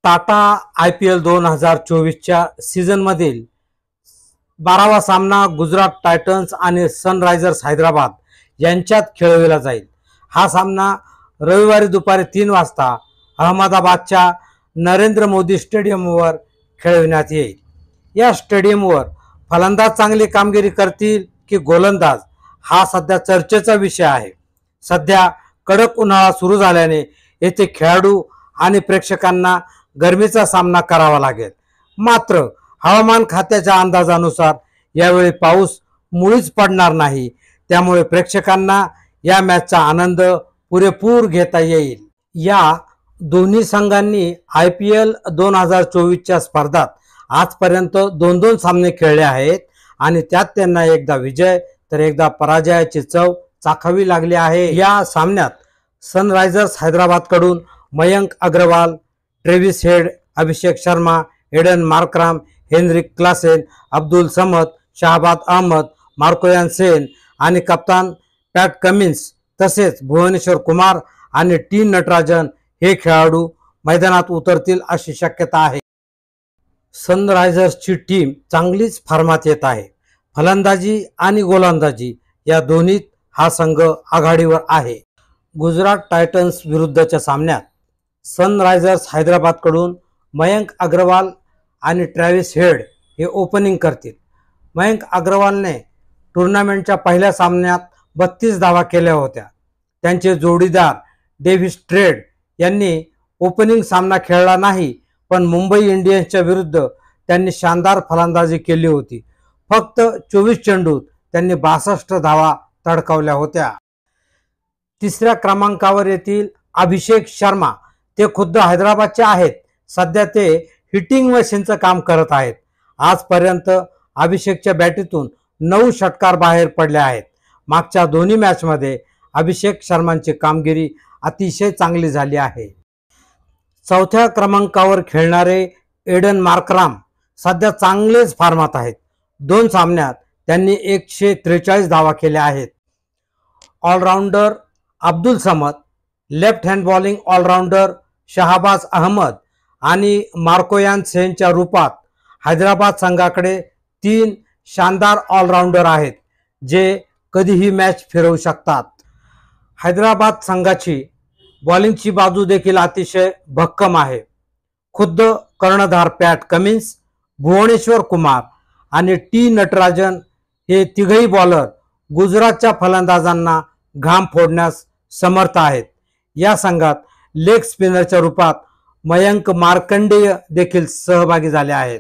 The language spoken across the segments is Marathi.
टाटा IPL 2024च्या सीझनमधील 12वा सामना गुजरात टायटन्स आणि सनरायझर्स हैदराबाद यांच्यात खेळवला जाईल। हा सामना रविवारी दुपारी 3 वाजता अहमदाबादच्या नरेंद्र मोदी स्टेडियमवर खेळविण्यात येईल। या स्टेडियमवर फलंदाज चांगली कामगिरी करतील की गोलंदाज हा सध्या चर्चेचा विषय आहे। सध्या कडक उन्हाळा सुरू झाल्याने येथे खेळाडू आणि प्रेक्षकांना गरमीचा सामना करावा लागेल। मात्र हवामान खात्याच्या अंदाजानुसार यावेळी पाऊस मुळीच पडणार नाही, त्यामुळे प्रेक्षकांना या मॅचचा आनंद पुरेपूर घेता येईल। या दोन्ही संघांनी IPL 2024च्या स्पर्धात आजपर्यंत 2-2 सामने खेळले आहेत आणि त्यात त्यांना एकदा विजय तर एकदा पराजयाची चव चाखावी लागली आहे। या सामन्यात सनरायझर्स हैदराबाद कडून Mayank Agarwal, Travis Head, Abhishek Sharma, Aiden Markram, Heinrich Klaasen, Abdul Samad, Shahbaz Ahmed, Marco Jansen आणि कप्तान पॅट कमिन्स तसेच भुवनेश्वर कुमार आणि टी नटराजन हे खेळाडू मैदानात उतरतील अशी शक्यता आहे। सनरायझर्सची टीम चांगलीच फॉर्मात येत आहे। फलंदाजी आणि गोलंदाजी या दोन्हीत हा संघ आघाडीवर आहे। गुजरात टायटन्स विरुद्धच्या सामन्यात सनरायझर्स हैदराबाद कडून मयंक अग्रवाल आणि ट्रेविस हेड हे ओपनिंग करतील। मयंक अग्रवालने टूर्नामेंटच्या पहिल्या सामन्यात 32 धावा केल्या होत्या। त्यांचे जोडीदार डेव्हिस ट्रेड यांनी ओपनिंग सामना खेळला नाही, पण मुंबई इंडियन्सच्या विरुद्ध त्यांनी शानदार फलंदाजी केली होती। फक्त 24 चेंडूत त्यांनी 62 धावा तडकावल्या होत्या। तिसऱ्या क्रमांकावर येतील अभिषेक शर्मा। ते खुद्द हैदराबादचे आहेत। सध्या ते हिटिंग मशीनचं काम करत आहेत। आजपर्यंत अभिषेकच्या बॅटीतून 9 षटकार बाहेर पडले आहेत। मागच्या दोन्ही मॅचमध्ये अभिषेक शर्मांची कामगिरी अतिशय चांगली झाली आहे। चौथ्या क्रमांकावर खेळणारे एडन मार्कराम सध्या चांगलेच फॉर्मात आहेत। 2 सामन्यात त्यांनी 143 धावा केल्या आहेत। Allrounder Abdul Samad, left hand bowling allrounder Shahbaz Ahmed आणि मार्को सेनच्या रूपात हैदराबाद संघाकडे 3 शानदार ऑलराऊंडर आहेत जे कधीही मॅच फिरवू शकतात। हैदराबाद संघाची बॉलिंगची बाजू देखील अतिशय भक्कम आहे। खुद्द कर्णधार पॅट कमिन्स, भुवनेश्वर कुमार आणि टी नटराजन हे तिघही बॉलर गुजरातच्या फलंदाजांना घाम फोडण्यास समर्थ आहेत। या संघात लेग स्पिनरच्या रूपात मयंक मार्कंडेय देखील सहभागी झाले आहेत।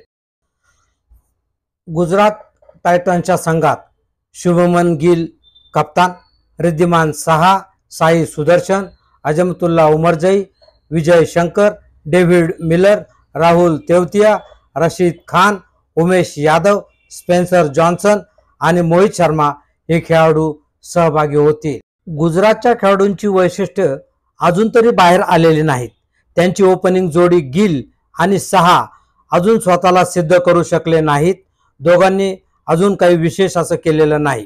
गुजरात टायटन्सच्या संघात शुभमन गिल कप्तान, Wriddhiman Saha, Sai Sudharsan, Azmatullah Omarzai, Vijay Shankar, David Miller, Rahul Tewatia, Rashid Khan, Umesh Yadav, Spencer Johnson आणि मोहित शर्मा हे खेळाडू सहभागी होतील। गुजरातच्या खेळाडूंची वैशिष्ट्ये अजून तरी बाहेर आलेली नाहीत। त्यांची ओपनिंग जोडी गिल आणि साहा अजून स्वतःला सिद्ध करू शकले नाहीत। दोघांनी अजून काही विशेष असं केलेलं नाही।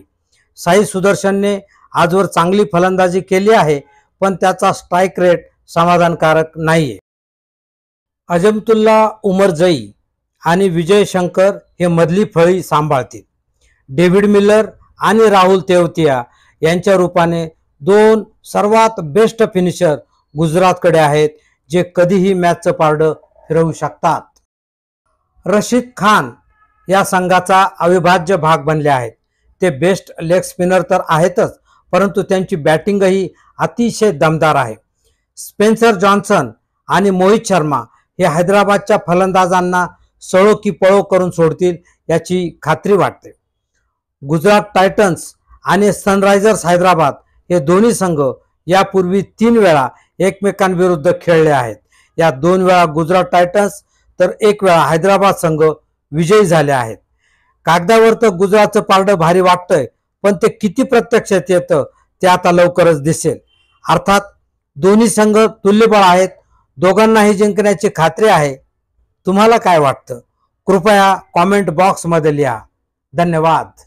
साई सुदर्शनने आजवर चांगली फलंदाजी केली आहे, पण त्याचा स्ट्राइक रेट समाधानकारक नाहीये। अजमतुल्ला उमरजई आणि विजय शंकर हे मधली फळी सांभाळतील। डेव्हिड मिलर आणि राहुल तेवतिया यांच्या रूपाने 2 सर्वात बेस्ट फिनिशर गुजरातकडे आहेत, जे कधीही मॅचचं पारडं फिरवू शकतात। रशीद खान या संघाचा अविभाज्य भाग बनले आहेत। ते बेस्ट लेग स्पिनर तर आहेतच, परंतु त्यांची बॅटिंगही अतिशय दमदार आहे। स्पेन्सर जॉन्सन आणि मोहित शर्मा हे हैदराबादच्या फलंदाजांना सळो की पळो करून सोडतील याची खात्री वाटते। गुजरात टायटन्स आणि सनरायझर्स हैदराबाद हे दोन्ही संघ यापूर्वी 3 वेळा एकमेकांविरुद्ध खेळले आहेत। या 2 वेळा गुजरात टायटन्स तर 1 वेळा हैदराबाद संघ विजयी झाले आहेत। कागदावर तर गुजरातचं पारडं भारी वाटतंय, पण ते किती प्रत्यक्षात येतं ते आता लवकरच दिसेल। अर्थात दोन्ही संघ तुल्यबळ आहेत। दोघांनाही जिंकण्याची खात्री आहे। तुम्हाला काय वाटतं? कृपया कॉमेंट बॉक्समध्ये लिहा। धन्यवाद।